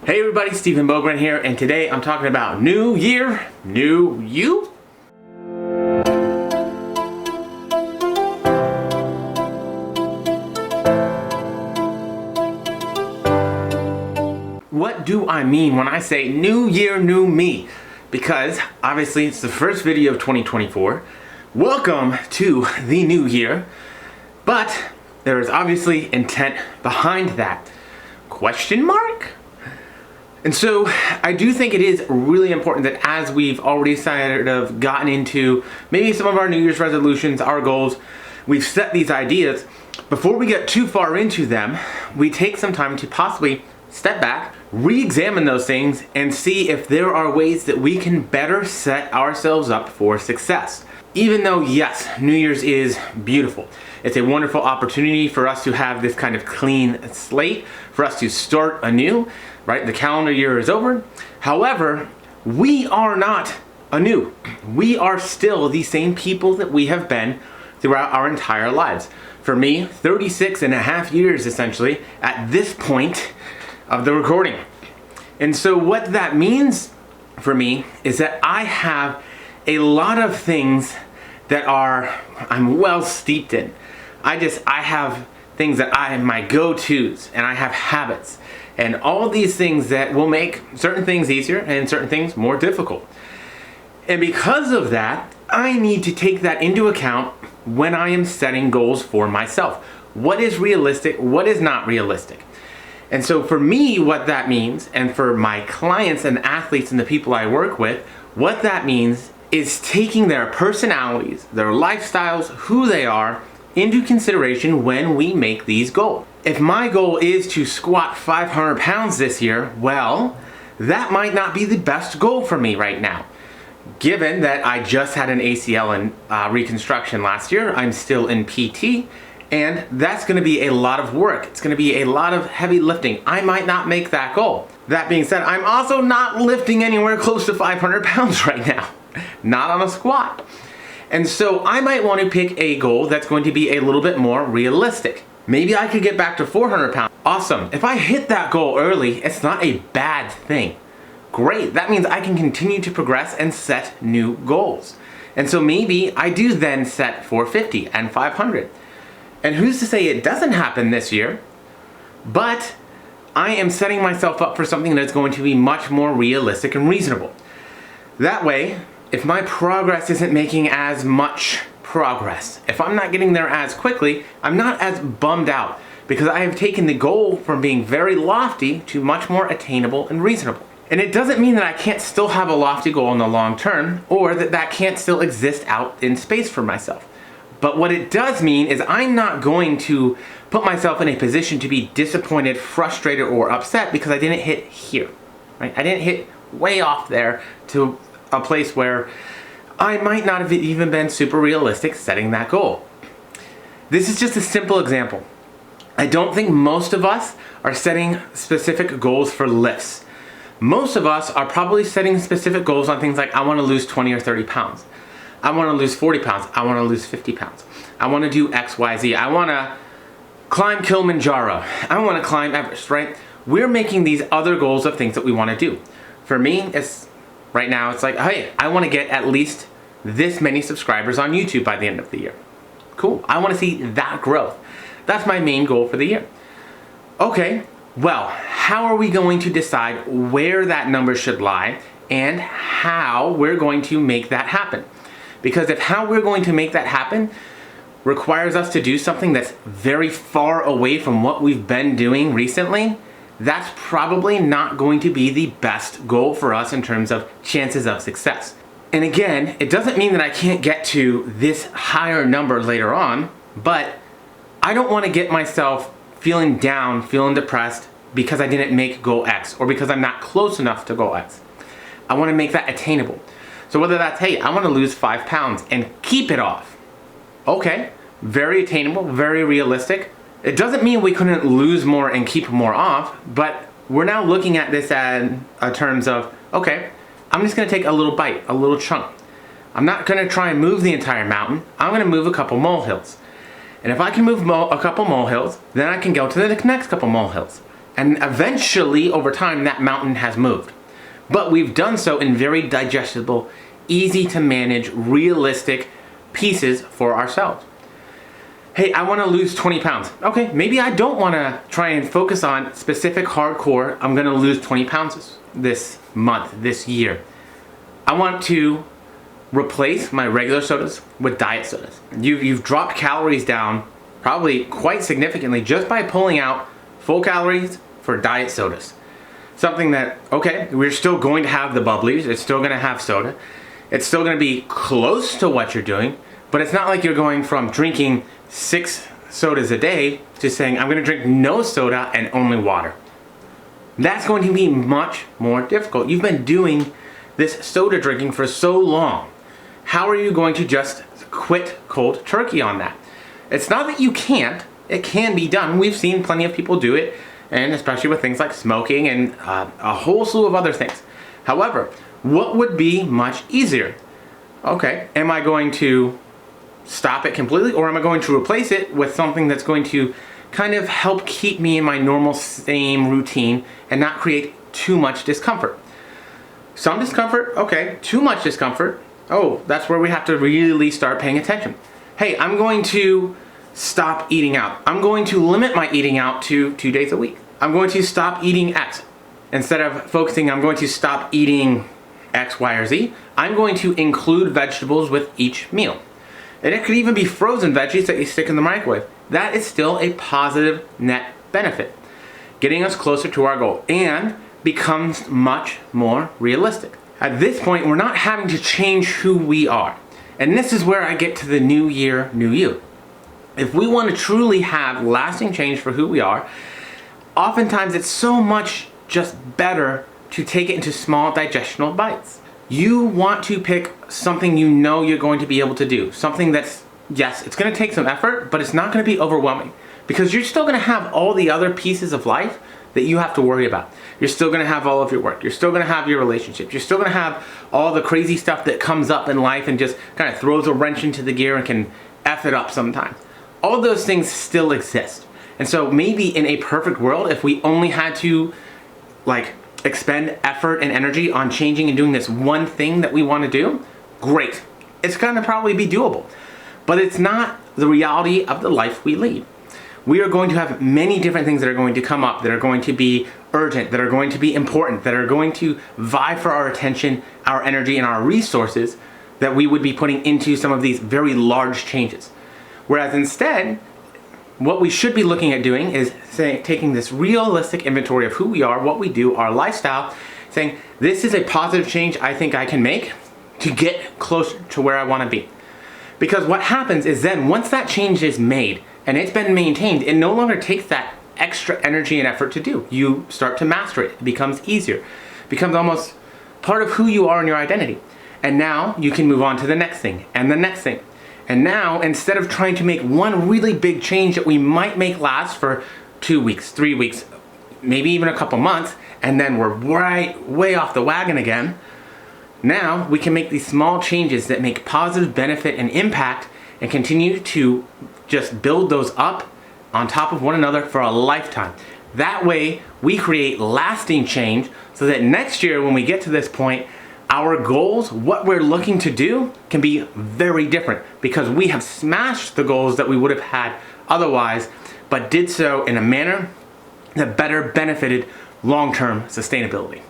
Hey everybody, Stephen Bogren here, and today I'm talking about New Year, New You? What do I mean when I say New Year, New Me? Because obviously it's the first video of 2024. Welcome to the new year, but there is obviously intent behind that. Question mark? And so I do think it is really important that as we've already sort of gotten into maybe some of our New Year's resolutions, our goals, we've set these ideas, before we get too far into them, we take some time to possibly step back, re-examine those things, and see if there are ways that we can better set ourselves up for success. Even though, yes, New Year's is beautiful. It's a wonderful opportunity for us to have this kind of clean slate, for us to start anew, right? The calendar year is over. However, we are not anew. We are still the same people that we have been throughout our entire lives. For me, 36 and a half years essentially at this point of the recording. And so what that means for me is that I have a lot of things that I'm well steeped in. I have things that my go-tos, and I have habits, and all of these things that will make certain things easier and certain things more difficult. And because of that, I need to take that into account when I am setting goals for myself. What is realistic? What is not realistic? And so for me, what that means, and for my clients and athletes and the people I work with, what that means is taking their personalities, their lifestyles, who they are, into consideration when we make these goals. If my goal is to squat 500 pounds this year, well, that might not be the best goal for me right now. Given that I just had an ACL and reconstruction last year, I'm still in PT, and that's gonna be a lot of work. It's gonna be a lot of heavy lifting. I might not make that goal. That being said, I'm also not lifting anywhere close to 500 pounds right now. Not on a squat. And so I might want to pick a goal that's going to be a little bit more realistic. Maybe I could get back to 400 pounds. Awesome. If I hit that goal early, it's not a bad thing. Great. That means I can continue to progress and set new goals. And so maybe I do then set 450 and 500. And who's to say it doesn't happen this year? But I am setting myself up for something that's going to be much more realistic and reasonable. That way, if my progress isn't making as much progress, if I'm not getting there as quickly, I'm not as bummed out because I have taken the goal from being very lofty to much more attainable and reasonable. And it doesn't mean that I can't still have a lofty goal in the long term or that can't still exist out in space for myself. But what it does mean is I'm not going to put myself in a position to be disappointed, frustrated, or upset because I didn't hit here, right? I didn't hit way off there to a place where I might not have even been super realistic setting that goal. This is just a simple example. I don't think most of us are setting specific goals for lifts. Most of us are probably setting specific goals on things like I want to lose 20 or 30 pounds. I want to lose 40 pounds. I want to lose 50 pounds. I want to do X, Y, Z. I want to climb Kilimanjaro. I want to climb Everest, right? We're making these other goals of things that we want to do. For me, right now, it's like, hey, I want to get at least this many subscribers on YouTube by the end of the year. Cool. I want to see that growth. That's my main goal for the year. Okay, well, how are we going to decide where that number should lie and how we're going to make that happen? Because if how we're going to make that happen requires us to do something that's very far away from what we've been doing recently, that's probably not going to be the best goal for us in terms of chances of success. And again, it doesn't mean that I can't get to this higher number later on, but I don't want to get myself feeling down, feeling depressed because I didn't make goal X or because I'm not close enough to goal X. I want to make that attainable. So whether that's, hey, I want to lose 5 pounds and keep it off. Okay, very attainable, very realistic. It doesn't mean we couldn't lose more and keep more off, but we're now looking at this in terms of, okay, I'm just gonna take a little bite, a little chunk. I'm not gonna try and move the entire mountain. I'm gonna move a couple molehills. And if I can move a couple molehills, then I can go to the next couple molehills. And eventually, over time, that mountain has moved. But we've done so in very digestible, easy to manage, realistic pieces for ourselves. Hey, I want to lose 20 pounds. Okay, maybe I don't want to try and focus on specific hardcore, I'm going to lose 20 pounds this month, this year. I want to replace my regular sodas with diet sodas. You've dropped calories down probably quite significantly just by pulling out full calories for diet sodas. Something that, okay, we're still going to have the bubblies, it's still going to have soda, it's still going to be close to what you're doing, but it's not like you're going from drinking 6 sodas a day to saying, I'm going to drink no soda and only water. That's going to be much more difficult. You've been doing this soda drinking for so long. How are you going to just quit cold turkey on that? It's not that you can't, it can be done. We've seen plenty of people do it, and especially with things like smoking and a whole slew of other things. However, what would be much easier? Okay, am I going to stop it completely, or am I going to replace it with something that's going to kind of help keep me in my normal same routine and not create too much discomfort? Some discomfort, okay. Too much discomfort, oh, that's where we have to really start paying attention. Hey, I'm going to stop eating out. I'm going to limit my eating out to 2 days a week. I'm going to stop eating X. Instead of focusing, I'm going to stop eating X, Y, or Z. I'm going to include vegetables with each meal. And it could even be frozen veggies that you stick in the microwave. That is still a positive net benefit, getting us closer to our goal and becomes much more realistic. At this point, we're not having to change who we are. And this is where I get to the new year, new you. If we want to truly have lasting change for who we are, oftentimes it's so much just better to take it into small digestional bites. You want to pick something you know you're going to be able to do. Something that's, yes, it's going to take some effort, but it's not going to be overwhelming. Because you're still going to have all the other pieces of life that you have to worry about. You're still going to have all of your work. You're still going to have your relationships. You're still going to have all the crazy stuff that comes up in life and just kind of throws a wrench into the gear and can F it up sometimes. All of those things still exist. And so maybe in a perfect world, if we only had to expend effort and energy on changing and doing this one thing that we want to do, great. It's going to probably be doable. But it's not the reality of the life we lead. We are going to have many different things that are going to come up, that are going to be urgent, that are going to be important, that are going to vie for our attention, our energy, and our resources that we would be putting into some of these very large changes. Whereas instead, what we should be looking at doing is taking this realistic inventory of who we are, what we do, our lifestyle, saying, this is a positive change I think I can make to get closer to where I want to be. Because what happens is then, once that change is made and it's been maintained, it no longer takes that extra energy and effort to do. You start to master it. It becomes easier. It becomes almost part of who you are and your identity. And now you can move on to the next thing and the next thing. And now, instead of trying to make one really big change that we might make last for 2 weeks, 3 weeks, maybe even a couple months, and then we're way off the wagon again, now we can make these small changes that make positive benefit and impact and continue to just build those up on top of one another for a lifetime. That way, we create lasting change so that next year when we get to this point, our goals, what we're looking to do, can be very different because we have smashed the goals that we would have had otherwise, but did so in a manner that better benefited long-term sustainability.